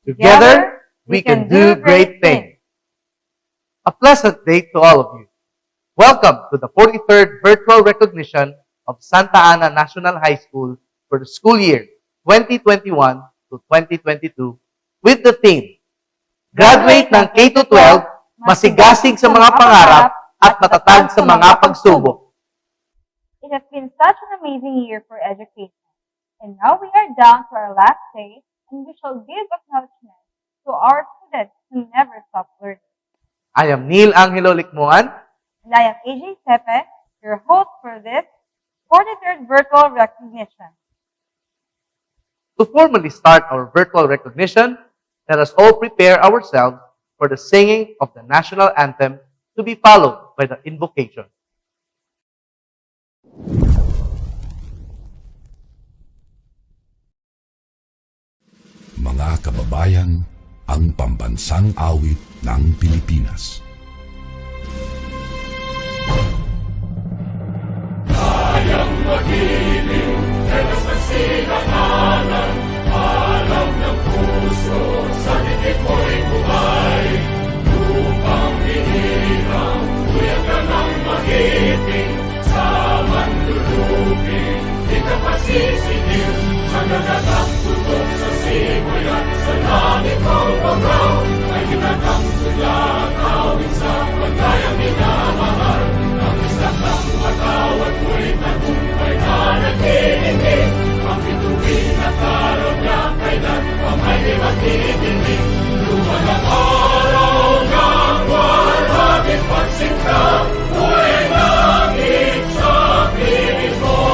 Together, we can do great things. A pleasant day to all of you. Welcome to the 43rd virtual recognition of Santa Ana National High School for the school year 2021 to 2022 with the theme, Graduate ng K-12, masigasig sa mga pangarap at matatag sa mga pagsubok. It has been such an amazing year for education. And now we are down to our last day, and we shall give acknowledgement to our students who never stop learning. I am Neil Angelo Likmuan. And I am AJ Sepe, your host for this 43rd virtual recognition. To formally start our virtual recognition, let us all prepare ourselves for the singing of the national anthem to be followed by the invocation. Mga kababayan, ang pambansang awit ng Pilipinas. Kayang magiliw, telas ng silanganan, alam ng puso, sa titik mo'y buhay. Lupang hinirang, kuya ka ng magiting, sa manlulupin, di ka pasisingil, sa nagagang tutok sa simoy at sa langit mong pagaw, ay ginagang tulad, awit sa pagkayang minamahal. Ang isang ng matawad mo'y tagumpay na nagtitingin, ang bituin at araw niya kailan pang ay di magtitingin. Lumalang araw ng warhabit pagsinta, buhay langit sa piling mo.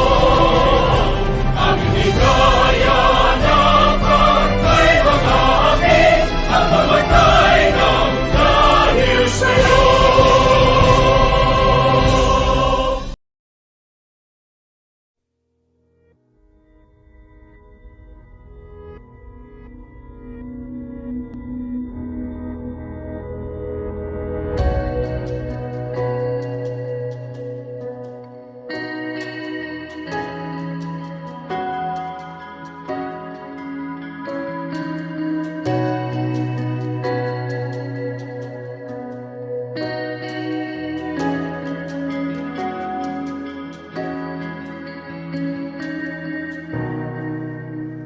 Ang ligaya na pagkay mga akin, ang mamatay ng dahil sa'yo.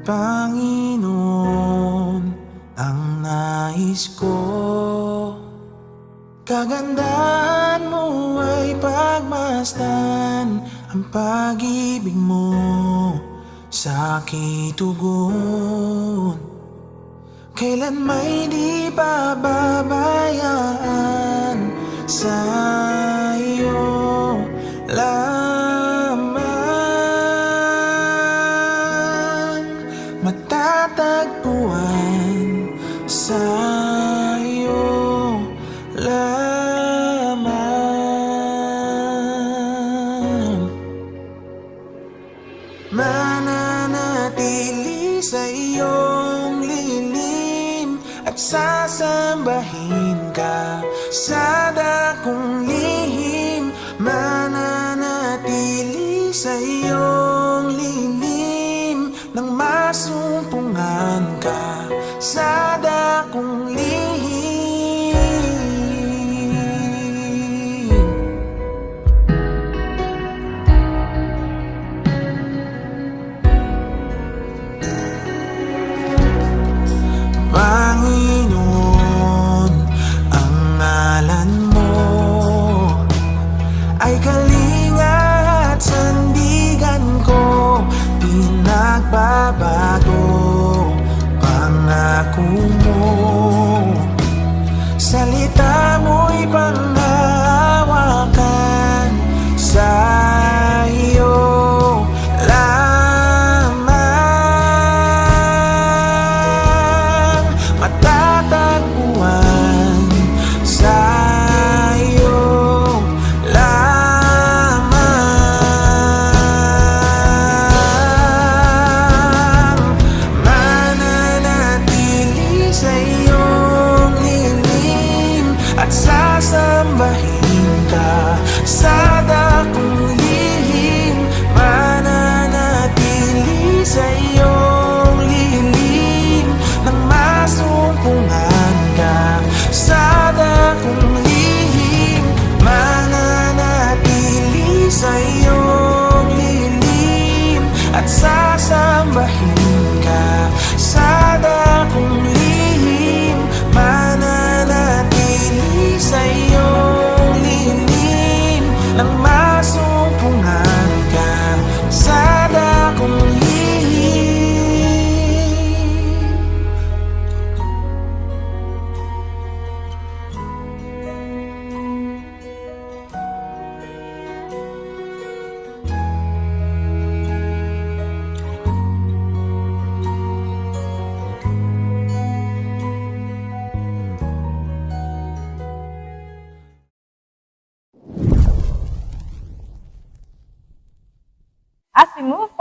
Panginoon, ang nais ko, kagandahan mo ay pagmasdan, ang pag-ibig mo sa aking tugon. Kailan may di pababayaan sa iyo matatagpuan sa iyo lamang. Mananatili sa iyong lilim at sasambahin ka sa dakong lihim. Mananatili sa iyong lilim nang masumpungan ka sa dakong lihim. Panginoon, ang ngalan mo ay kalinga at sandigan ko, pinagbabago pangako mo. Salita mo'y panghahawakan sa iyo lamang, matatagpuan sa iyo lamang.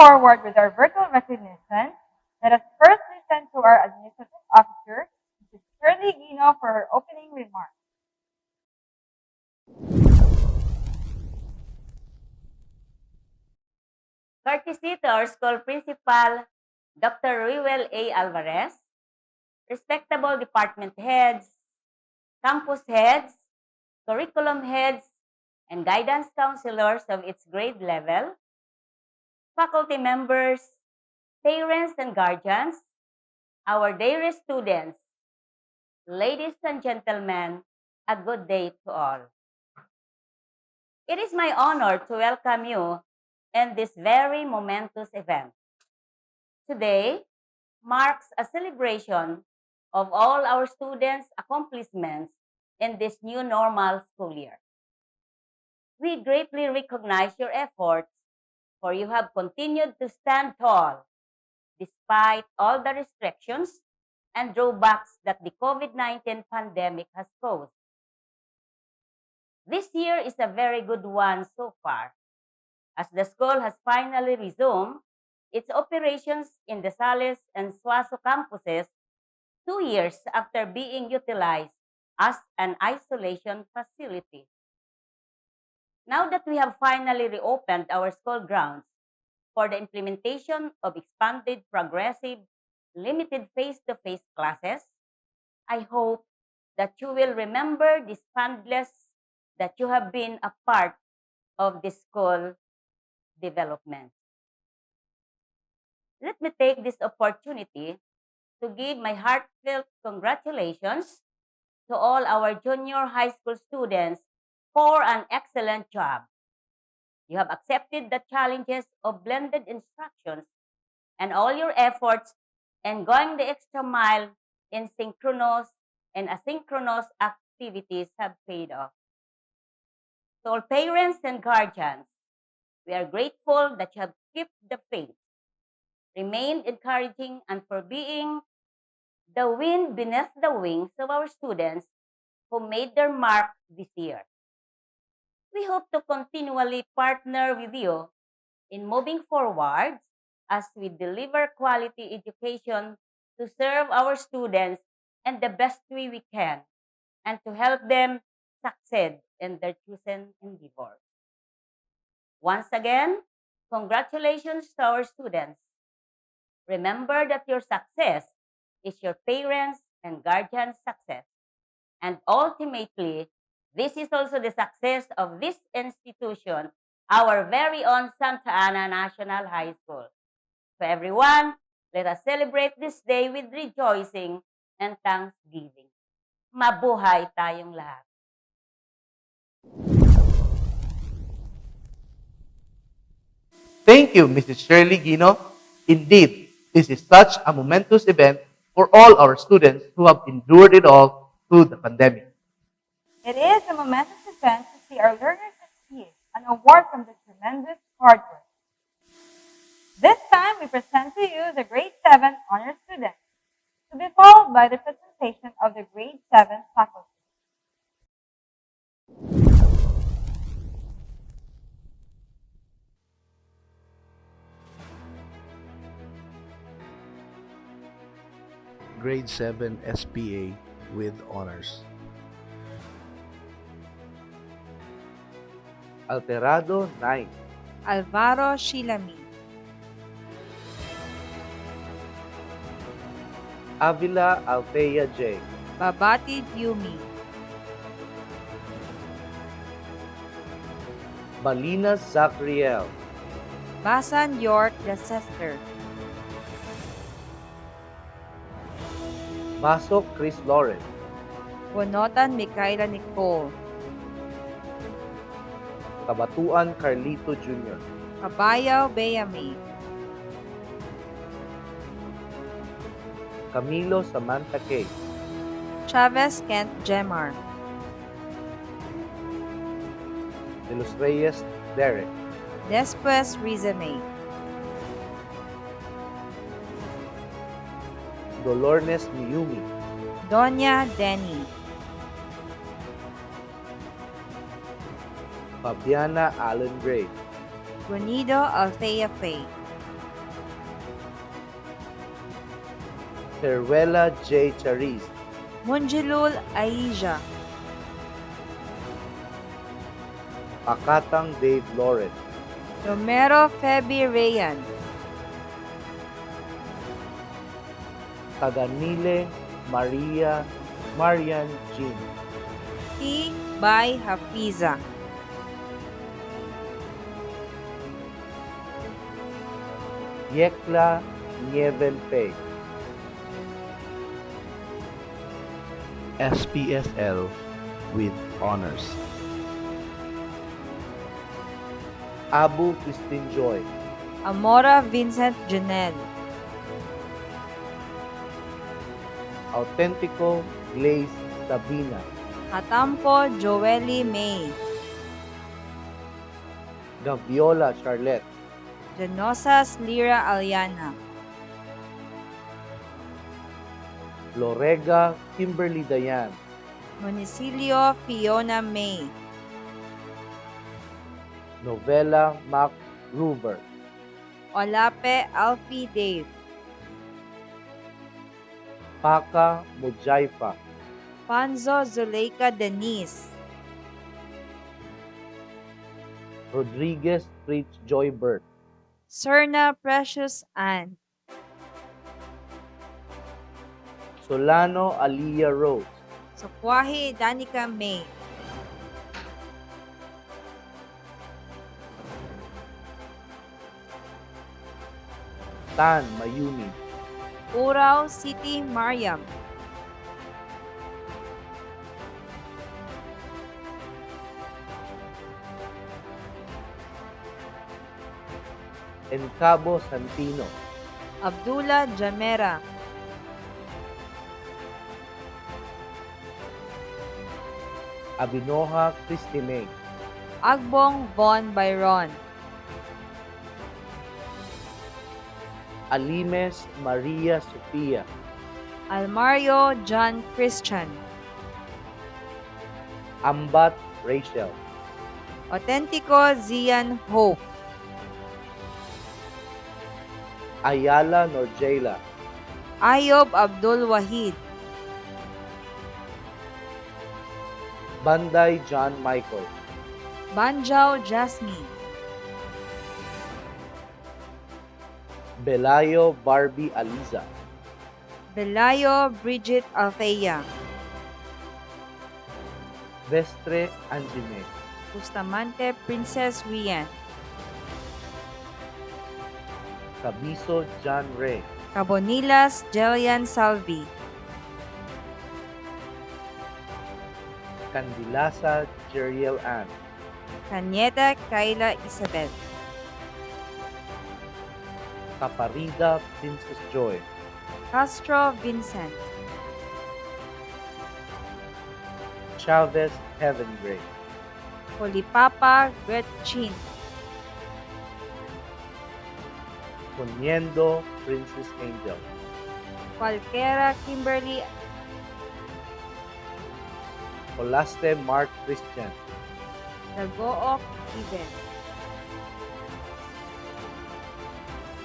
forward with our virtual recognition, let us first listen to our Administrative Officer, Mrs. Shirley Guino, for her opening remarks. Courtesy to our school principal, Dr. Ruel A. Alvarez, respectable department heads, campus heads, curriculum heads, and guidance counselors of its grade level, faculty members, parents and guardians, our dear students, ladies and gentlemen, a good day to all. It is my honor to welcome you in this very momentous event. Today marks a celebration of all our students' accomplishments in this new normal school year. We greatly recognize your efforts, for you have continued to stand tall despite all the restrictions and drawbacks that the COVID-19 pandemic has posed. This year is a very good one so far, as the school has finally resumed its operations in the Sales and Suaso campuses 2 years after being utilized as an isolation facility. Now that we have finally reopened our school grounds for the implementation of expanded, progressive, limited face-to-face classes, I hope that you will remember this fondness that you have been a part of this school development. Let me take this opportunity to give my heartfelt congratulations to all our junior high school students for an excellent job. You have accepted the challenges of blended instructions, and all your efforts and going the extra mile in synchronous and asynchronous activities have paid off. To all parents and guardians, we are grateful that you have kept the faith, remained encouraging, and for being the wind beneath the wings of our students who made their mark this year. We hope to continually partner with you in moving forward as we deliver quality education to serve our students in the best way we can and to help them succeed in their chosen endeavors. Once again, congratulations to our students. Remember that your success is your parents' and guardians' success. And ultimately, this is also the success of this institution, our very own Santa Ana National High School. So everyone, let us celebrate this day with rejoicing and thanksgiving. Mabuhay tayong lahat. Thank you, Mrs. Shirley Guino. Indeed, this is such a momentous event for all our students who have endured it all through the pandemic. It is a momentous event to see our learners succeed, an award from the tremendous hard work. This time, we present to you the Grade 7 Honor Students, to be followed by the presentation of the Grade 7 faculty. Grade 7 SPA with honors. Alterado 9, Alvaro Shilami, Avila Althea J, Babati Yumi, Balinas Zachriel, Basan York Leicester, Masok Chris Lawrence, Bonotan Micaela Nicole, Kabatuan Carlito Jr., Kabayaw Bayami, Camilo Samantha K, Chavez Kent Gemar, De Los Reyes Derek, Después Rizame, Dolornes Miyumi, Doña Denny, Fabiana Allen Gray, Guanido Althea Faye, Teruela J. Chariz, Munjilul Aija, Pakatang Dave Lawrence, Romero Feby Rayan, Taganile Maria Marian Jean, T. Bay Hafiza, Yekla Nieven Pei, SPSL with honors. Abu Christine Joy, Amora Vincent Janel, Autentico Glaze Sabina, Hatampo Joely May, Gaviola Charlotte, Genosas Lira Aliana, Lorega Kimberly Dayan, Monicilio Fiona May, Novella Mac Ruber, Olape Alfie Dave, Paka Mujaifa, Fanzo Zuleika Denise, Rodriguez Fritz Joybert, Serna Precious Ann, Solano Aliyah Rose, Sokwahi Danica May, Tan Mayumi, Urao City Mariam, Encabo Santino, Abdullah Jamera, Abinoha Christy May, Agbong Von Byron, Alimes Maria Sofia, Almario John Christian, Ambat Rachel, Autentico Zian Hope, Ayala Norjela, Ayob Abdul Wahid, Banday John Michael, Banjao Jasmine, Belayo Barbie Aliza, Belayo Bridget Althea, Vestre Anjime, Bustamante Princess Rian, Cabiso John Ray, Cabonilas Jelian Salvi, Candilasa Jeriel Ann, Cañeta Kayla Isabel, Caparida Princess Joy, Castro Vincent, Chavez Heaven Gray, Polipapa Gretchen, Poniendo Princess Angel, Cualquiera Kimberly Olaste Mark Christian, Dagook Even,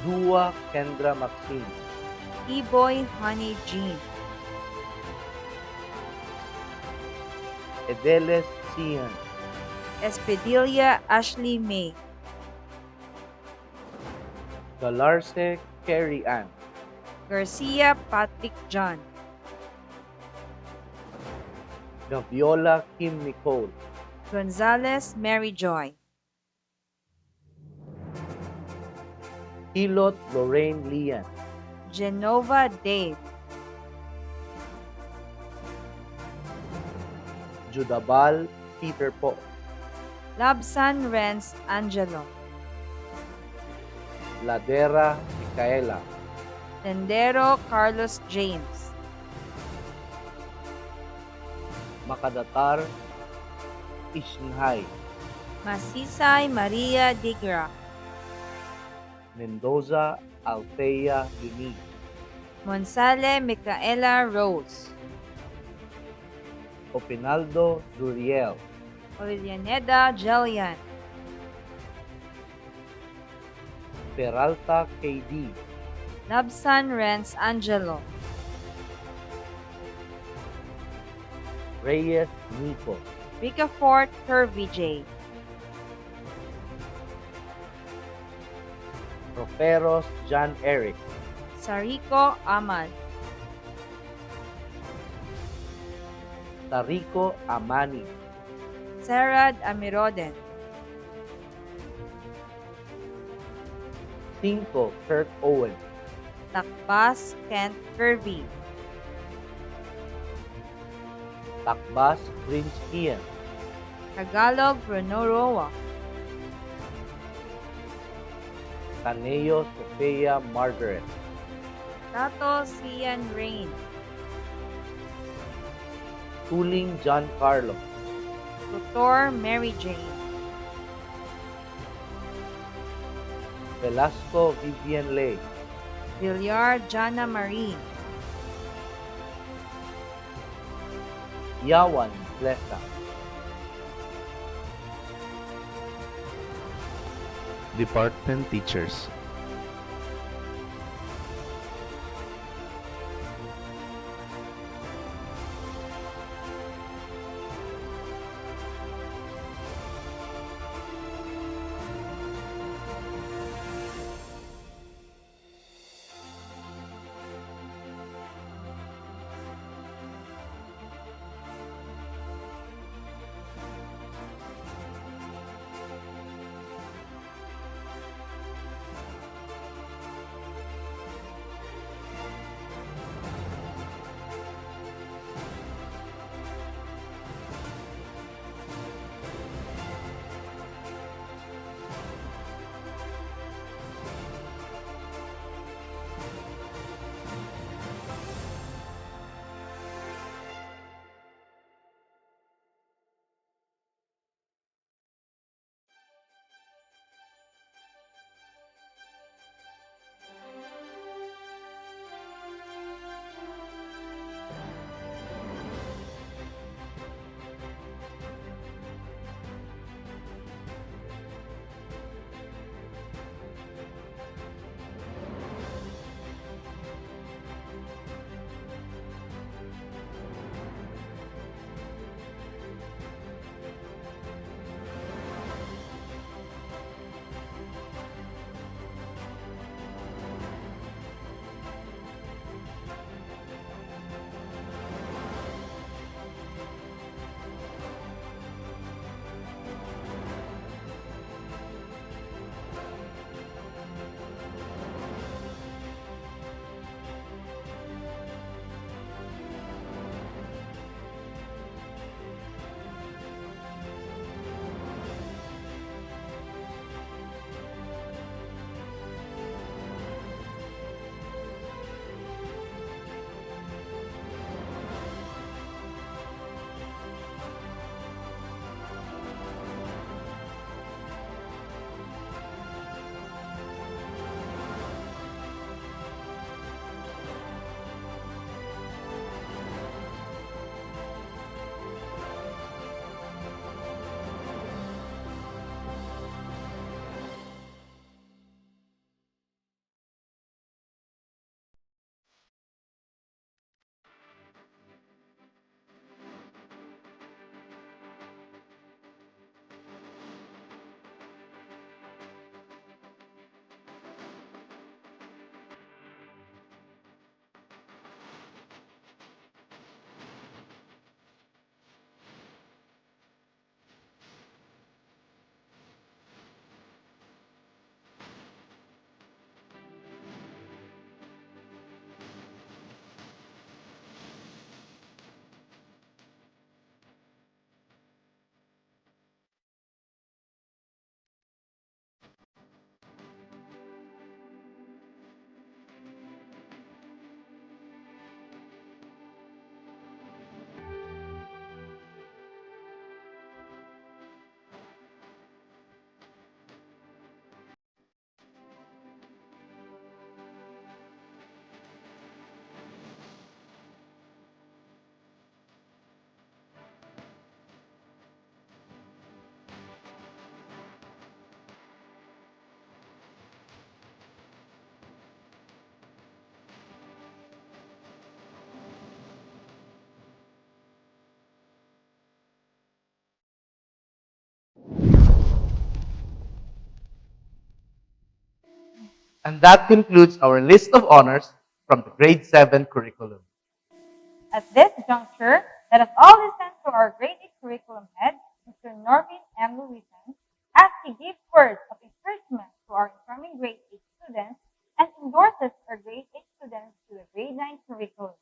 Dua Kendra Maxine, E-Boy Honey Jean, Edeles Sian, Espedilia Ashley May, Galarce Carrie Ann, Garcia Patrick John, Gaviola Kim Nicole, Gonzalez Mary Joy, Hilot Lorraine Lian, Genova Dave, Judabal Peter Po, Labsan Renz Angelo, Ladera Micaela, Tendero Carlos James, Makadatar Ishnhay, Masisay Maria Digra, Mendoza Althea Yunig, Monsale Micaela Rose, Opinaldo Zuriel, Olianeda Jelian, Peralta KD, Labsan Renz Angelo, Reyes Nico, Ricafort Kirby J. Proferos John Eric, Sariko Ahmad. Tarico Amani, Serad Amiroden. 5 Kirk Owen, Takbas Kent Kirby. Takbas Prince Ian, Tagalog Ronoroa. Taneo Sofia Margaret, Tato Sian Rain. Tuling John Carlo, Tutor Mary Jane. Velasco Vivian Lay, Villar Jana Marie. Yawan Blesa, Department Teachers. And that concludes our list of honors from the grade 7 curriculum. At this juncture, let us all listen to our grade 8 curriculum head, Mr. Norvin M. Luisan, as he gives words of encouragement to our incoming grade 8 students and endorses our grade 8 students to the grade 9 curriculum.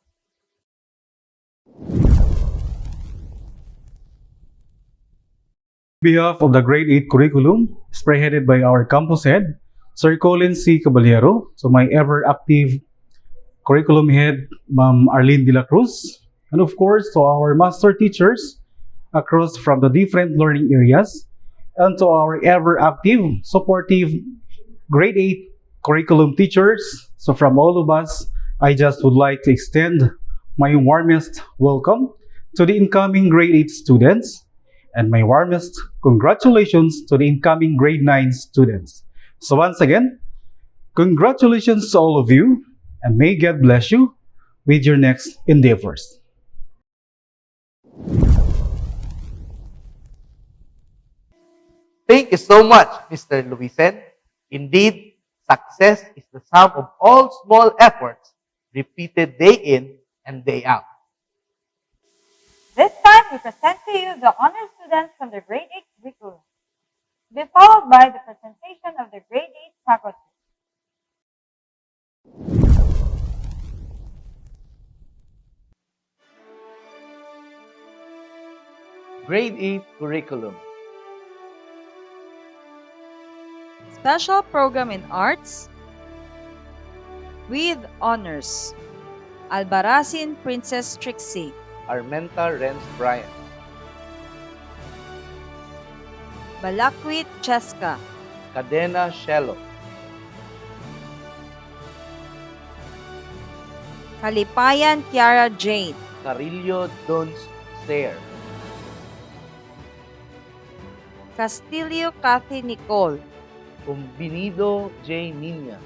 On behalf of the grade 8 curriculum, spearheaded by our campus head, Sir Colin C. Caballero, to my ever-active curriculum head, Ma'am Arlene De La Cruz, and of course to our master teachers across from the different learning areas, and to our ever-active, supportive grade 8 curriculum teachers. So from all of us, I just would like to extend my warmest welcome to the incoming grade 8 students and my warmest congratulations to the incoming grade 9 students. So once again, congratulations to all of you, and may God bless you with your next endeavors. Thank you so much, Mr. Luisen. Indeed, success is the sum of all small efforts repeated day in and day out. This time, we present to you the honor students from the grade 8 curriculum, to be followed by the presentation of the grade 8 faculty. Grade 8 curriculum. Special Program in Arts with honors. Albarracin Princess Trixie. Armenta Renz Bryant. Balakwit Cheska. Cadena Shelo. Kalipayan Kiara Jane. Carillo Duns Sayer. Castillo Cathy Nicole. Cumbinido J. Nina.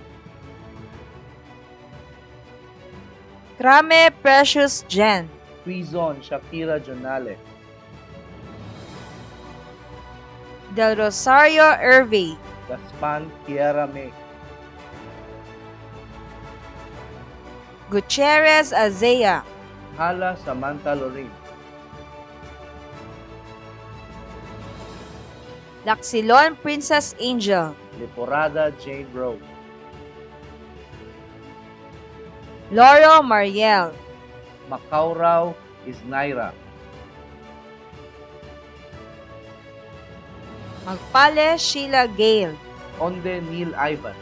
Crame Precious Jen. Quizon Shakira Jonale. Del Rosario Irvi. Gaspan Kiara May. Gutierrez Azea. Hala Samantha Lorin. Lacsilon Princess Angel. Liporada Jane Rose. Loro Mariel. Macaurao Isnaira. Magpale Sheila Gale. Onde Neil Ivan.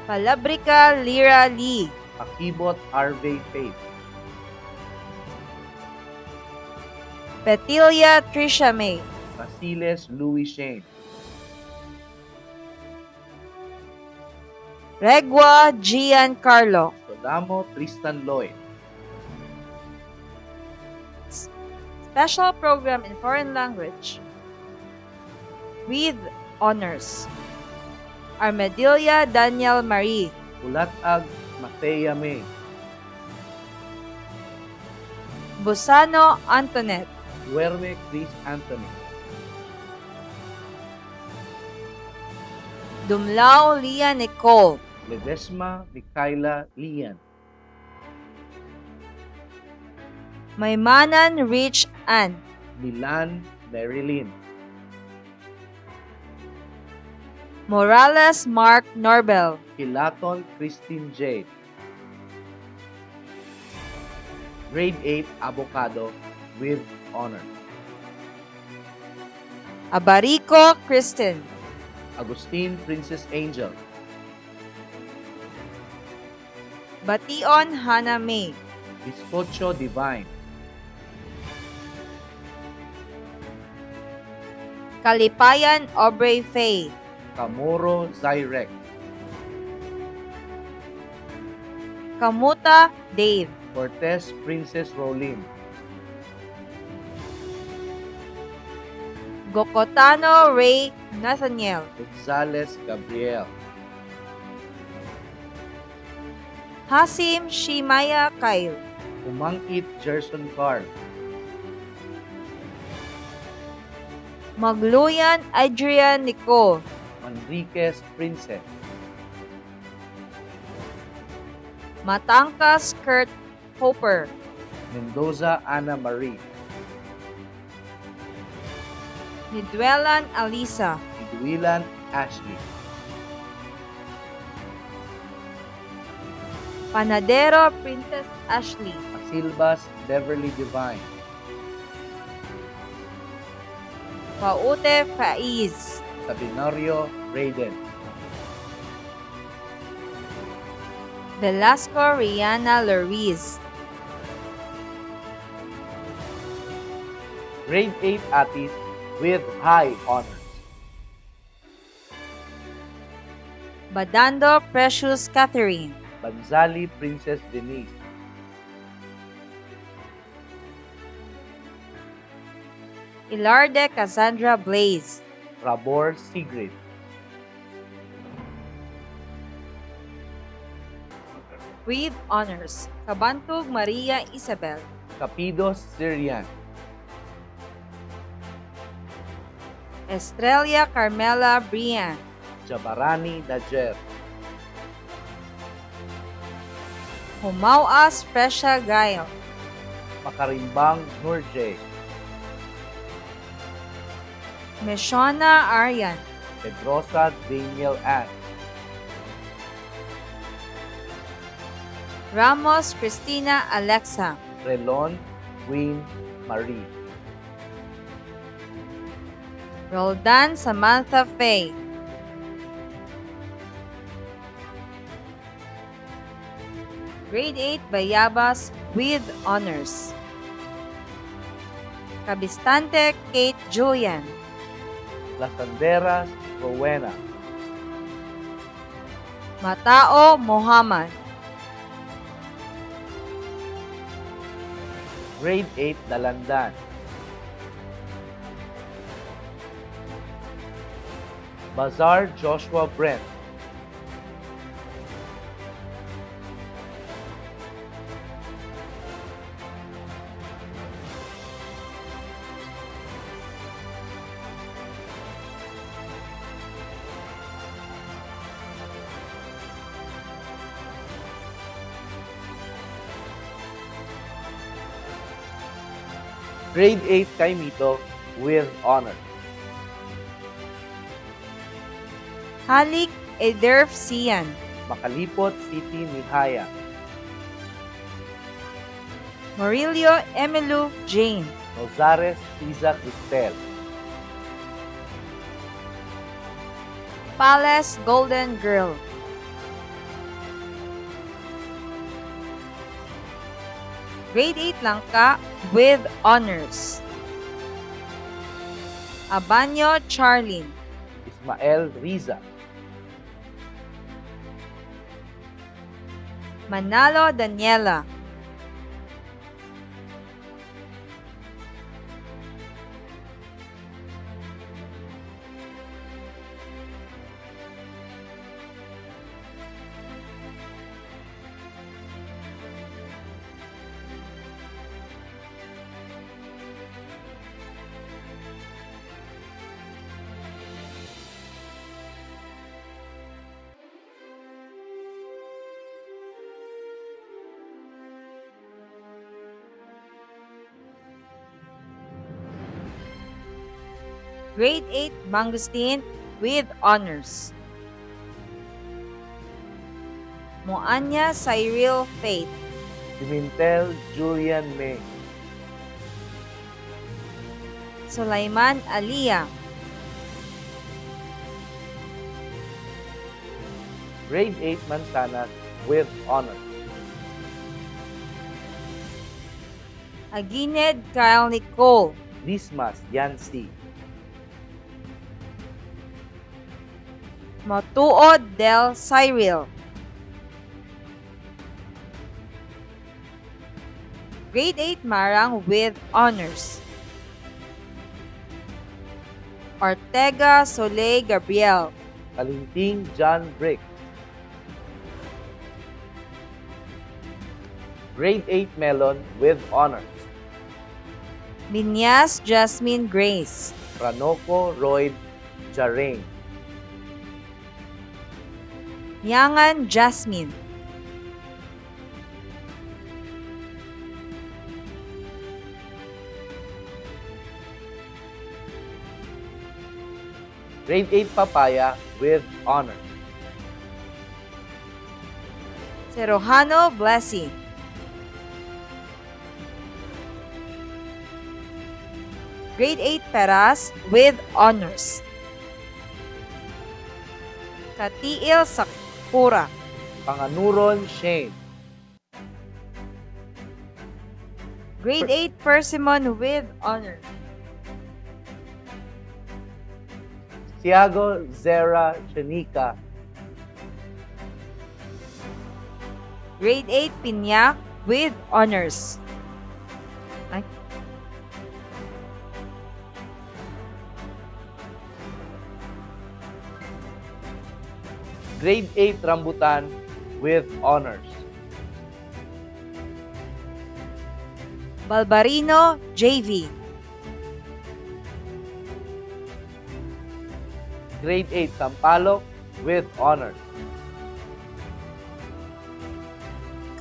Palabrica Lira Lee. Akibot Arvey Faith. Petilia Trisha May. Basiles Louis Shane. Regua Giancarlo. Sodamo Tristan Lloyd. Special Program in Foreign Language with honors. Armadilla Daniel Marie. Ulatag Matea May. Busano Antoinette. Duerme Chris Anthony. Dumlao Lia Nicole. Ledesma Micaela Lian. Maymanan Rich Ann. Milan Marilyn. Morales Mark Norbel. Pilaton Christine J. Grade 8 Avocado with honor. Abarico Kristen. Agustin Princess Angel. Bation Hannah May. Bizcocho Divine. Kalipayan Aubrey Faye. Camoro Zyrek. Kamuta Dave. Cortez Princess Rolin. Gokotano Ray Nathaniel. Gonzales Gabriel. Hasim Shimaya Kyle. Umangkit Gerson Carl. Magluyan Adrian Nicole. Manriquez Princess. Matangkas Kurt Hopper. Mendoza Ana Marie. Niduelan Alisa. Iduilan Ashley. Panadero Princess Ashley. Asilbas Beverly Divine. Paute Faiz. Sabinario Raiden. Velasco Rihanna Loriz. Grade 8 Atis with high honors. Badando Precious Catherine. Banzali Princess Denise. Ilarde Cassandra Blaze. Rabor Sigrid. With honors, Kabantog Maria Isabel. Capidos Syrian. Estrella Carmela Brian. Jabarani Dajer. Humauas Fresha Gail. Makarimbang Nurje. Meshona Aryan. Pedrosa Daniel Ann. Ramos Cristina Alexa. Relon Queen Marie. Roldan Samantha Faye. Grade 8 Bayabas with honors. Kabistante Kate Julian. Las Banderas Rowena. Matao Muhammad. Grade 8 Dalandan. Bazar Joshua Brent. Grade 8 Kaimito with honor. Halik Ederf Sian. Makalipot City Mihaya. Morillo Emilu Jane. Nozares Isaac Cristel. Palace Golden Girl. Grade 8 Langka with honors. Abanyo Charlene. Ismael Riza. Manalo Daniela. Grade 8 Mangustin with honors. Moanya Cyril Faith. Pimentel Julian May. Sulaiman Aliyah. Grade 8 Mansanas with honor. Agined Kyle Nicole. Dismas Yancy. Matuod Del Cyril. Grade 8 Marang with honors. Ortega Soleil Gabriel. Kalinting John Brick. Grade 8 Melon with honors. Binyas Jasmine Grace. Ranoko Royd Jareng. Nyangan Jasmine. Grade 8 Papaya with honors. Serojano Blessing. Grade 8 Peras with honors. Katiil Sakura. Panganuron Shane. Grade 8 Persimmon with honors. Tiago Zera Shanika. Grade 8 Pinyak with honors. Ay. Grade 8 Rambutan with honors. Balbarino JV. Grade 8 Sampaloc with honors.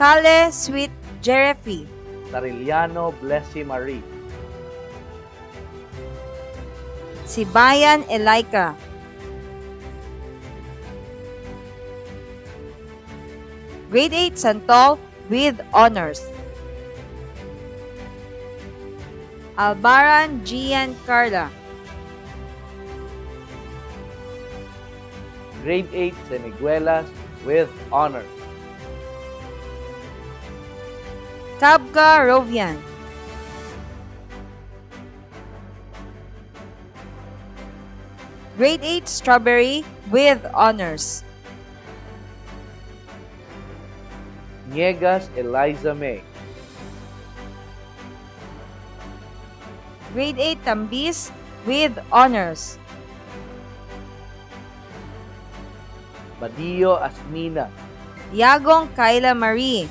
Kale Sweet Jerefi. Sariliano Blessy Marie. Sibayan Elaika. Grade 8 Santol with honors. Albaran Gian Carla. Grade 8 Seniguelas with honors. Kabga Rovian. Grade 8 Strawberry with honors. Niegas Eliza May. Grade 8 Tambis with honors. Badillo Asmina. Yagong Kyla Marie.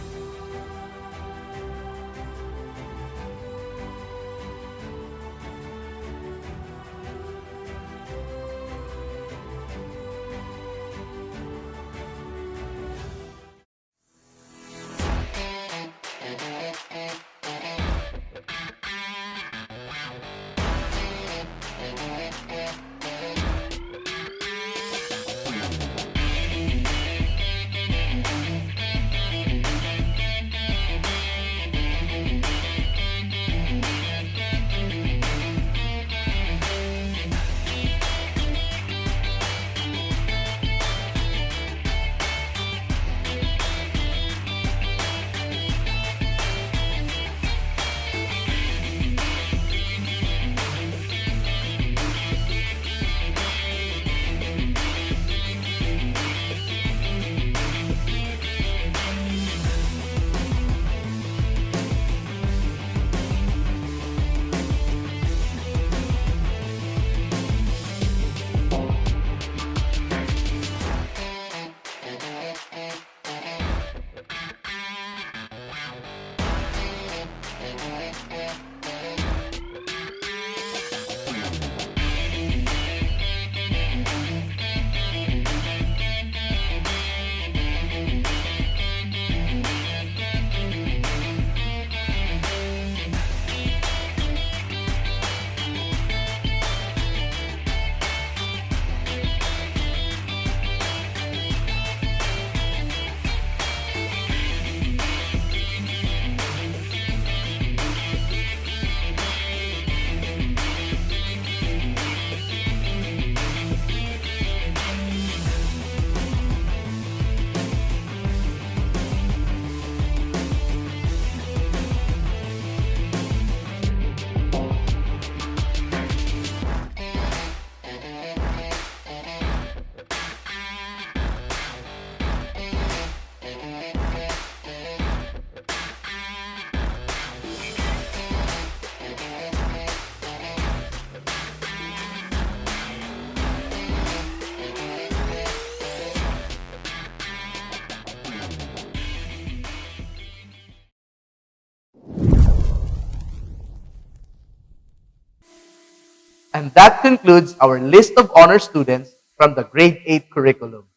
And that concludes our list of honor students from the grade 8 curriculum.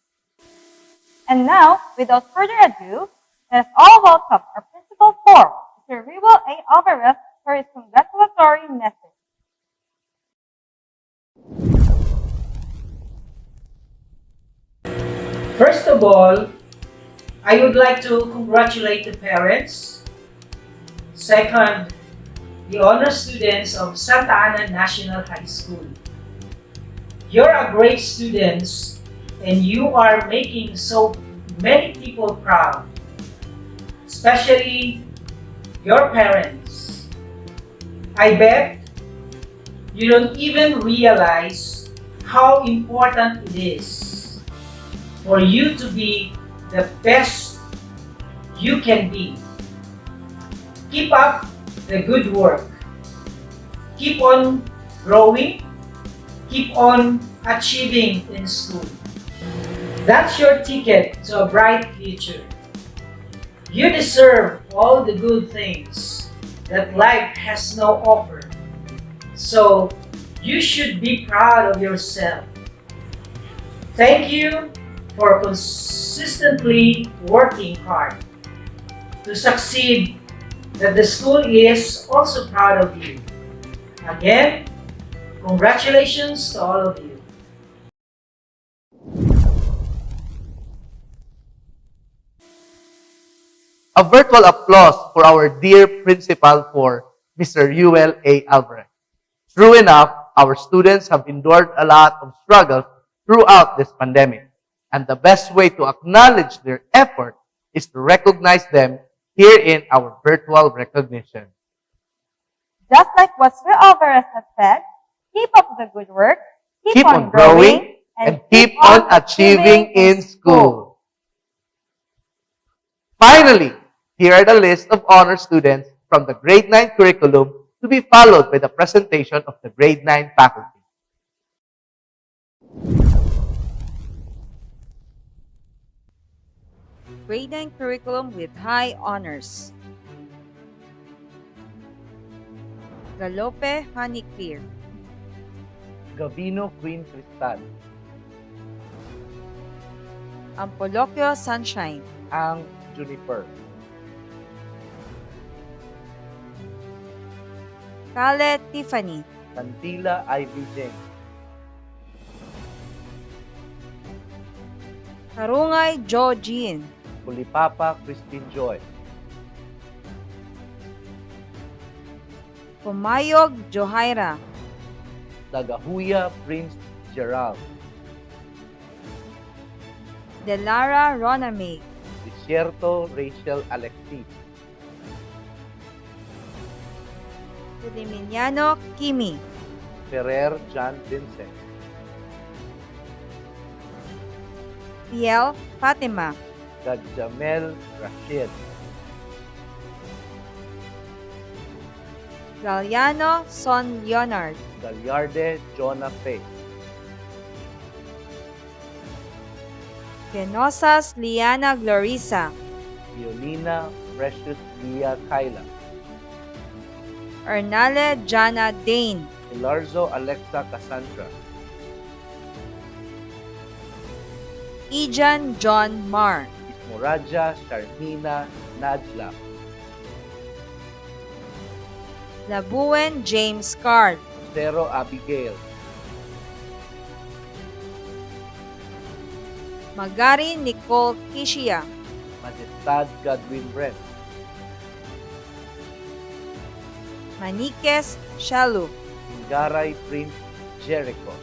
And now, without further ado, let us all welcome our Principal 4, Mr. Rewell A. Alvarez, for his congratulatory message. First of all, I would like to congratulate the parents. Second, the honor students of Santa Ana National High School. You're a great students and you are making so many people proud, especially your parents. I bet you don't even realize how important it is for you to be the best you can be. Keep up the good work. Keep on growing. Keep on achieving in school. That's your ticket to a bright future. You deserve all the good things that life has no offer. So you should be proud of yourself. Thank you for consistently working hard to succeed, that the school is also proud of you. Again, congratulations to all of you. A virtual applause for our dear Principal for Mr. Rewell A. Alvarez. True enough, our students have endured a lot of struggles throughout this pandemic. And the best way to acknowledge their effort is to recognize them here in our virtual recognition. Just like what Sir Alvarez has said, keep up the good work, Keep on growing and keep on achieving in school. Finally, here are the list of honor students from the grade 9 curriculum to be followed by the presentation of the grade 9 faculty. Grade 9 curriculum with high honors. Galope Honeyclear. Gavino Queen Cristal. Ampolocchio Sunshine. Ang Juniper. Kale Tiffany. Cantila Ivy James. Karungay Joe Jean. Pulipapa Christine Joy. Pumayog Johaira. Dagahuya Prince Gerald. Delara Roname. Desierto Rachel Alexis. Puliminiano Kimi. Ferrer John Vincent. Piel Fatima. Gadjamel Rashid. Galiano Son Leonard. Gagliarde Jonah Faye. Genosas Liana Glorisa. Violina Precious Lia Kyla. Ernale Jana Dane. Ilarzo Alexa Cassandra. Ijan John Mar. Ismoraja Sharmina Najla. Labuen James Card. Cero Abigail. Magari Nicole Kishia. Majestad Godwin Brent. Maniques Shalu. Ingaray Prince Jericho.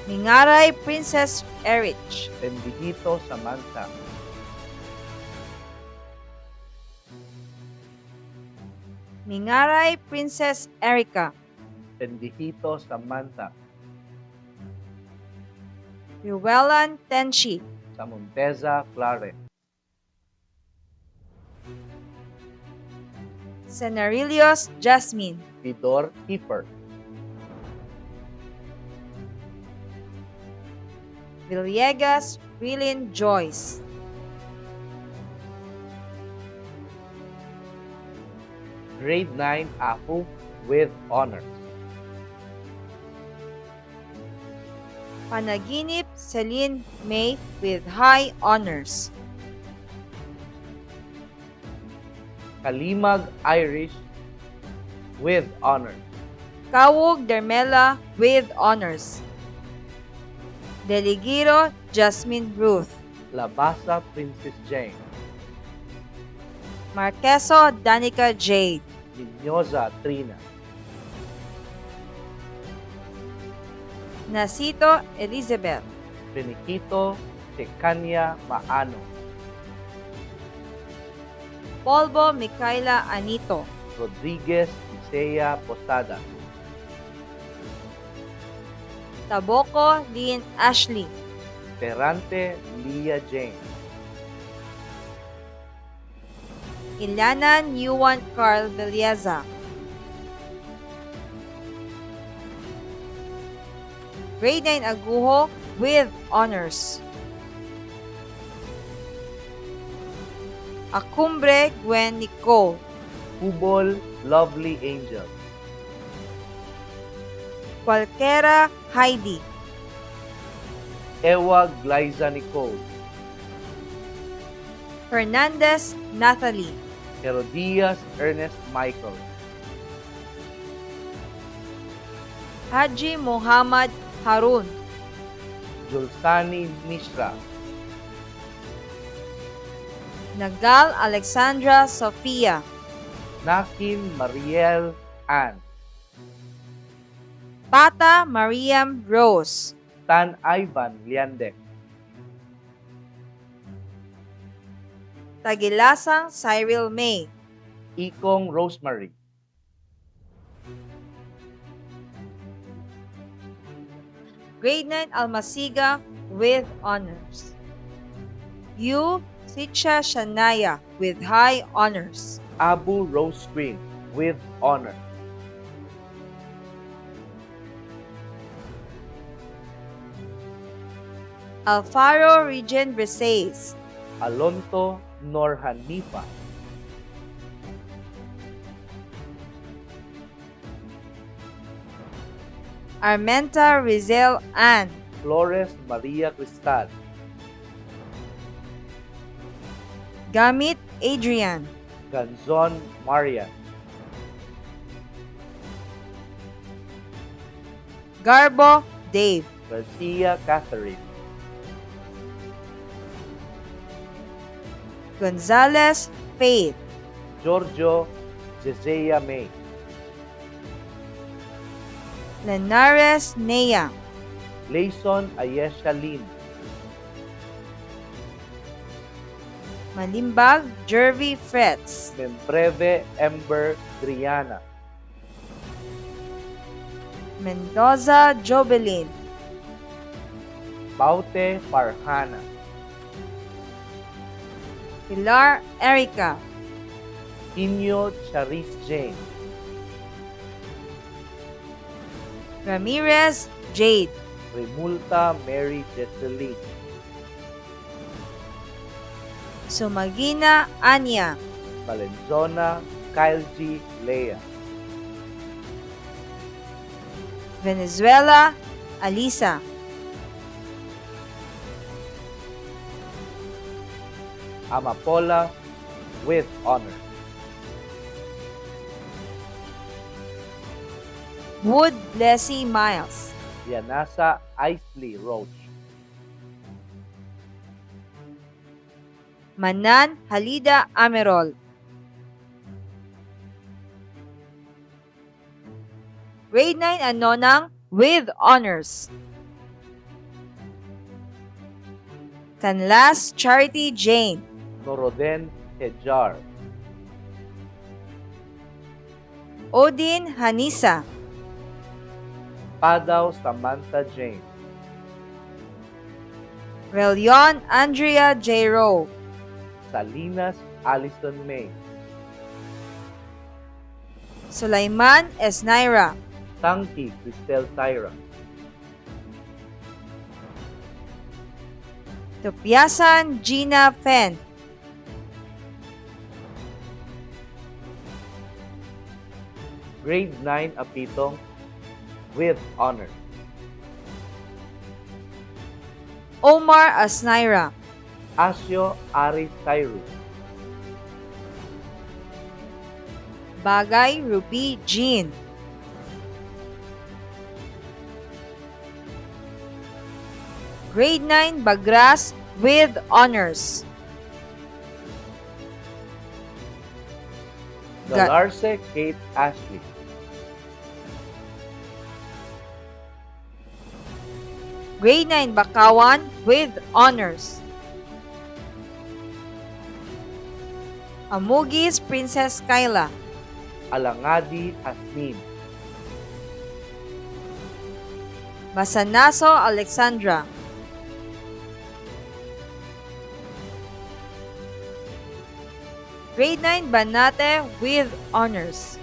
Mingaray Princess Erich. Tendihito Samantha. Mingaray Princess Erica. Tendihito Samantha. Ruelan Tenshi. Samonteza Claret. Senarillos Jasmine. Vidor Kiefer. Villegas Rilin Joyce. Grade 9 AFU with honors. Panaginip Celine May with high honors. Kalimag Irish with honor. Kawog Dermela with honors. Deligiro Jasmine Ruth. Labasa Princess Jane. Marqueso Danica Jade. Linyosa Trina. Nasito Elizabeth. Beniquito Tecania Maano. Polvo Micaela Anito. Rodriguez Isea Posada. Taboco Lynn Ashley. Ferrante Leah Jane. Ilanan Yuan Carl Villeza. Grade 9 Aguho with honors. Acumbre Gwen Nicole. Hubol Lovely Angel. Cualquiera Heidi. Ewa Glyza Nicole. Fernandez Nathalie. Herodias Ernest Michael. Haji Muhammad Harun. Julsani Mishra. Nagal Alexandra Sofia. Nakin Mariel Ann. Pata Mariam Rose. Tan Ivan Liandek. Tagilasang Cyril May. Ikong Rosemary. Grade 9 Almasiga with honors. U. Sitcha Shanaya with high honors. Abu Rose Green with honor. Alfaro Regent Briseis. Alonto Norhanifa. Armenta Rizel Ann. Flores Maria Cristal. Gamit Adrian. Ganzon Marian. Garbo Dave. Garcia Catherine. Gonzalez Faith. Giorgio Jezea May. Lenares Nea. Layson Ayesha Lin. Malimbag Jervy Fretz. Membreve Ember Driana. Mendoza Jobelin. Baute Farhana. Pilar Erica. Inyo Charis Jane. Ramirez Jade. Remulta Mary Jesseline. Sumagina Anya. Valenzona Kyle G. Lea. Venezuela Alisa. Amapola with honor. Wood Leslie Miles. Yanasa Isley Roach. Manan Halida Amerol. Grade 9 Anonang with honors. Canlas Charity Jane. Noroden Hejar. Odin Hanisa. Padaw Samantha Jane. Relion Andrea J. Rowe. Salinas Allison May. Sulaiman Esnaira. Tangki Cristel Tyra. Tupiasan Gina Fen. Grade 9 Apitong with honor. Omar Asnaira. Asio Aris Cyrus. Bagay Ruby Jean. Grade 9 Bagras with honors. Galarse Kate Ashley. Grade 9 Bakawan with honors. Amugis Princess Kyla. Alangadi Hasmin. Masanaso Alexandra. Grade 9 Banate with honors.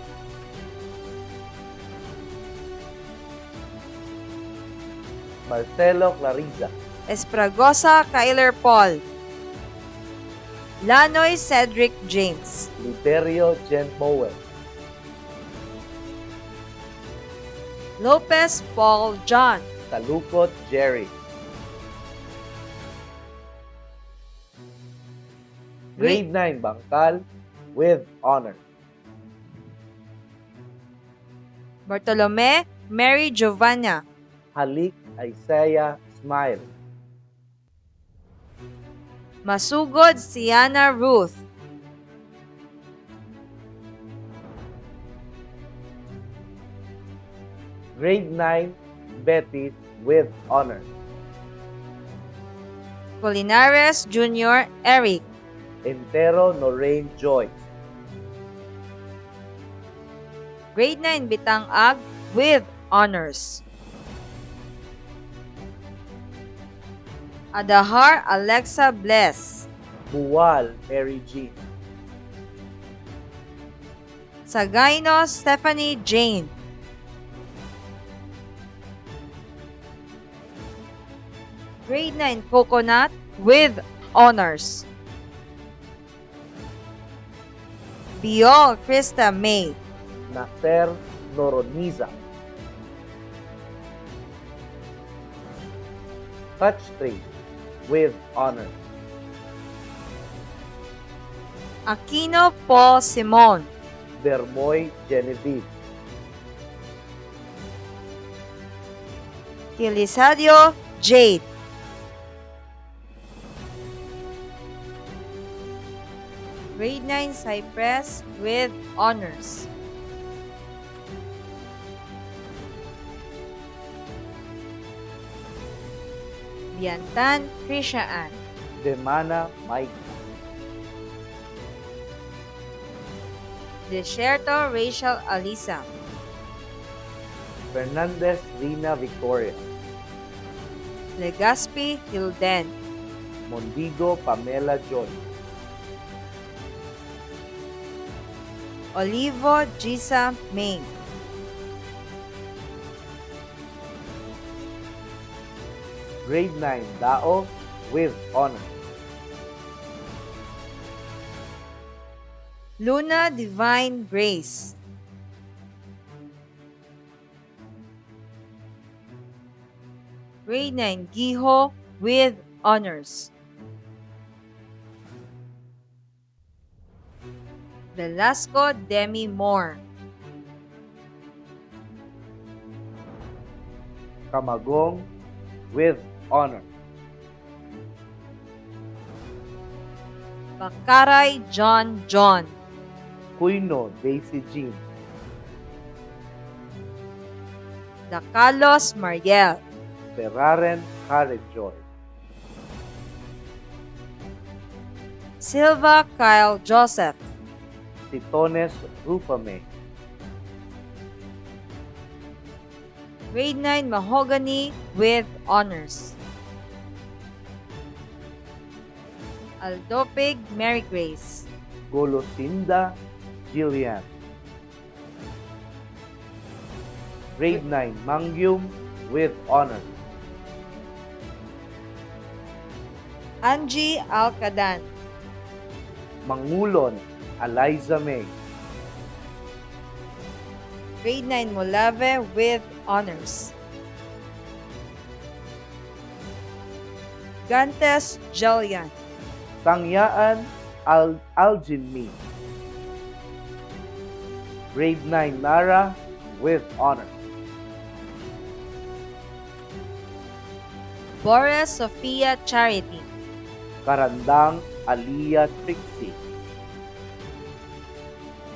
Marcelo Clariza. Espragosa Kyler Paul. Lanoy Cedric James. Liberio Jen Mowell. Lopez Paul John. Talukot Jerry. Grade 9 Bangkal with honor. Bartolome Mary Giovanna. Halik Isaiah Smile. Masugod Siana Ruth. Grade 9 Betis with honor. Colinares Jr. Eric. Entero Norraine Joy. Grade 9 Bitang Ag with honors. Adahar Alexa Bless. Buwal Mary Jean. Sagayno Stephanie Jane. Grade 9 Coconut with honors. Biol Krista May. Nacer Noroniza. Touch Tree with honor. Aquino Paul Simon. Dermoy Genevieve. Kilisadio Jade. Grade 9 Cypress with honors. Biantan Krisha Ann. Demana Mike. Desierto Rachel Alisa. Fernandez Rina Victoria. Legaspi Hilden. Mondigo Pamela Joy. Olivo Gisa May. Grade 9 Dao with honor. Luna Divine Grace. Grade 9 Giho with honors. Velasco Demi Moore. Kamagong with honor. Bakaray John John. Cuino Daisy Jean. Dacalos Mariel. Ferraren Karen Joy. Silva Kyle Joseph. Titones Rufame. Grade 9 Mahogany with honors. Aldopig Mary Grace. Golosinda Jillian. Grade 9 Mangyum with honor. Angie Alcadan. Mangulon Eliza May. Grade 9 Molave with honors. Gigantes Jillian. Sangyaan Aljinmi. Grade 9 Nara with honor. Boris Sophia Charity. Karandang Aliyah Trixie.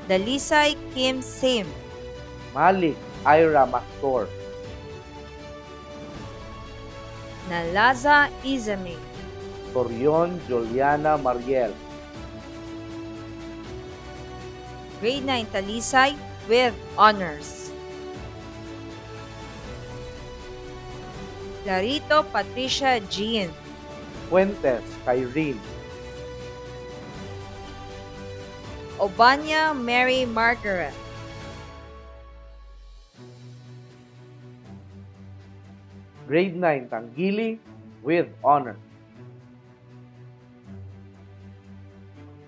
Dalisay Kim Sim. Malik Ira Mactor. Nalaza Izame. Torion Juliana Mariel. Grade 9 Talisay with honors. Larito Patricia Jean. Fuentes Kyrene. Obanya Mary Margaret. Grade 9 Tangili with honor.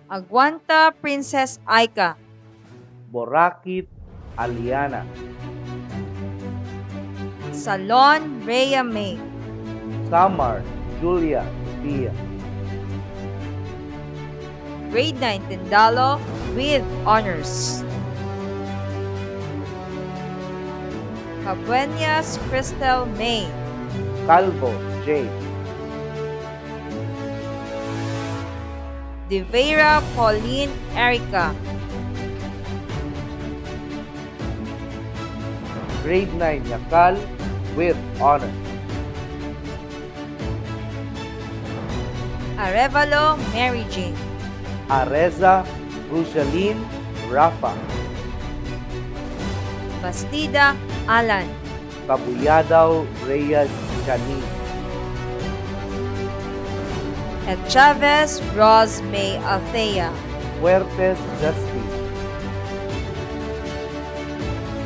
Aguanta Princess Aika. Borakit Aliana. Salon Rhea May. Samar Julia Pia. Grade 9 Tindalo with honors. Cabuenas Crystal May. Calvo J. De Vera Pauline Erica. Grade 9 Yakal with honor. Arevalo Mary Jane. Areza Rosaline Rafa. Bastida Alan. Kabuyadaw Reyes Chani. At Chavez Rose May Althea. Fuertes Justin.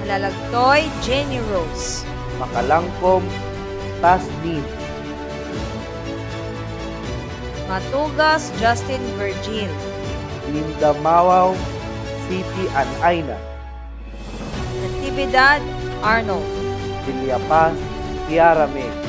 Malalagtoy Jenny Rose. Makalangkom Tasnim. Matugas Justin Virgil. Linda Mawaw City Anaina. Natividad Arnold. Silya Paz Tiara May.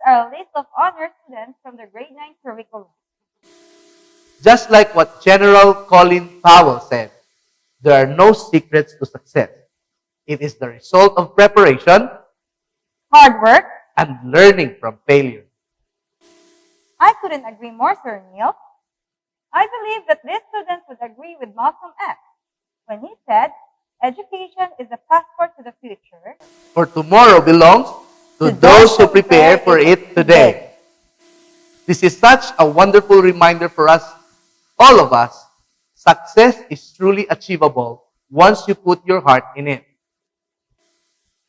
are a list of honor students from the grade 9 curriculum. Just like what General Colin Powell said, there are no secrets to success. It is the result of preparation Hard work. and learning from failure. I couldn't agree more, Sir Neil. I believe that these students would agree with Malcolm X when he said, education is the passport to the future. For tomorrow belongs to those who prepare for it today. This is such a wonderful reminder for us, all of us. Success is truly achievable once you put your heart in it.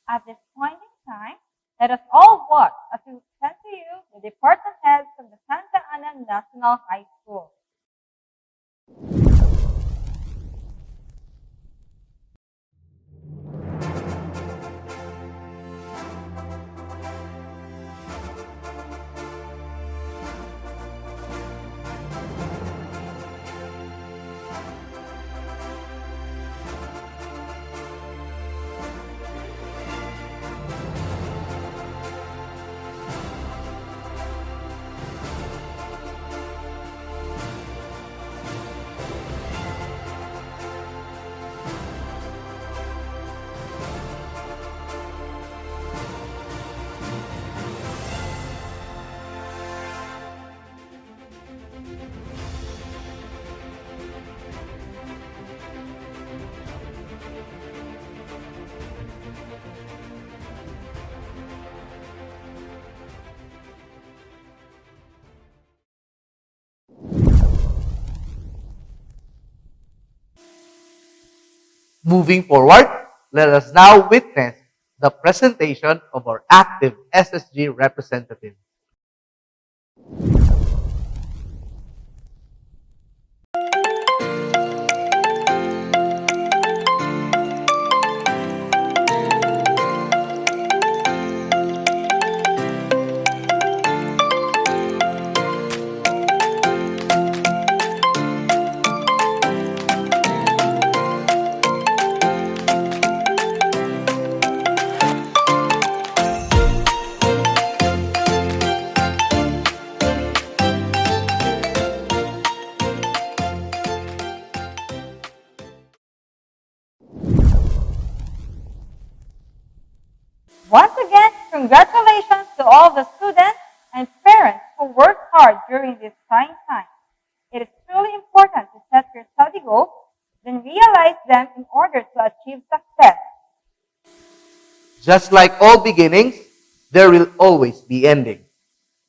At this point in time, let us all watch as we present to you the department heads from the Santa Ana National High School. Moving forward, let us now witness the presentation of our active SSG representative. Once again, congratulations to all the students and parents who worked hard during this trying time. It is truly important to set your study goals, then realize them in order to achieve success. Just like all beginnings, there will always be endings.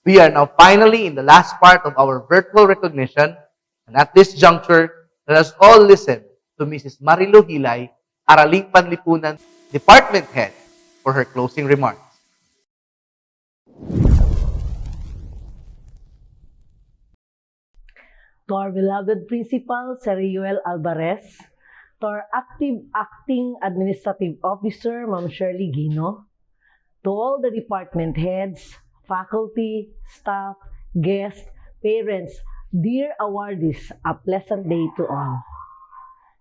We are now finally in the last part of our virtual recognition, and at this juncture, let us all listen to Mrs. Marilu Hilay, Araling Panlipunan Department Head, for her closing remarks. To our beloved Principal, Sir Yuel Alvarez, to our active acting administrative officer, Ma'am Shirley Gino, to all the department heads, faculty, staff, guests, parents, dear awardees, a pleasant day to all.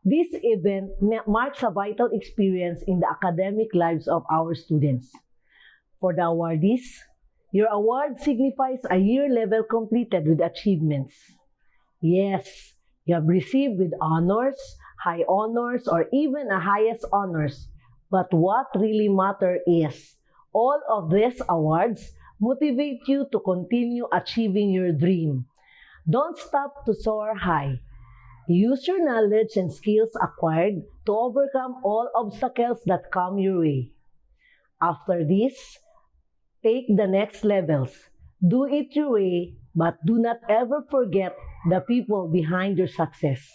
This event marks a vital experience in the academic lives of our students. For the awardees, your award signifies a year level completed with achievements. Yes, you have received with honors, high honors, or even a highest honors. But what really matters is, all of these awards motivate you to continue achieving your dream. Don't stop to soar high. Use your knowledge and skills acquired to overcome all obstacles that come your way. After this, take the next levels. Do it your way, but do not ever forget the people behind your success.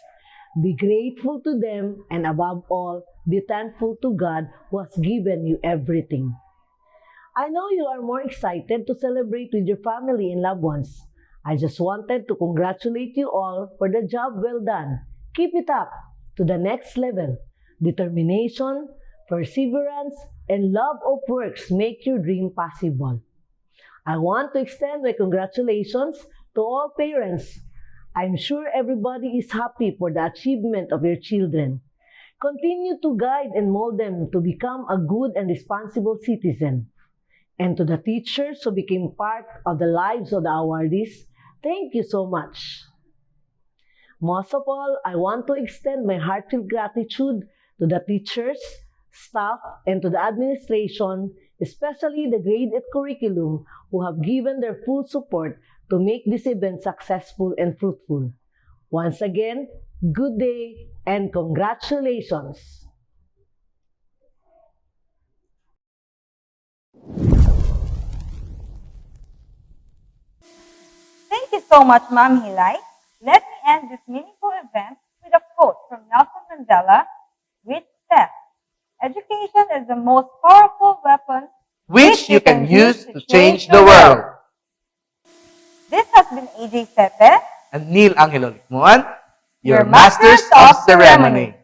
Be grateful to them, and above all, be thankful to God who has given you everything. I know you are more excited to celebrate with your family and loved ones. I just wanted to congratulate you all for the job well done. Keep it up to the next level. Determination, perseverance, and love of works make your dream possible. I want to extend my congratulations to all parents. I'm sure everybody is happy for the achievement of your children. Continue to guide and mold them to become a good and responsible citizen. And to the teachers who became part of the lives of the awardees, thank you so much. Most of all, I want to extend my heartfelt gratitude to the teachers, staff, and to the administration, especially the Grade 8 curriculum, who have given their full support to make this event successful and fruitful. Once again, good day and congratulations! Thank you so much, Ma'am Hilay. Let me end this meaningful event with a quote from Nelson Mandela, which says, "Education is the most powerful weapon Which you can use to change the world. This has been AJ Sepe, And Neil Angelo Likmuan, your your masters of ceremony.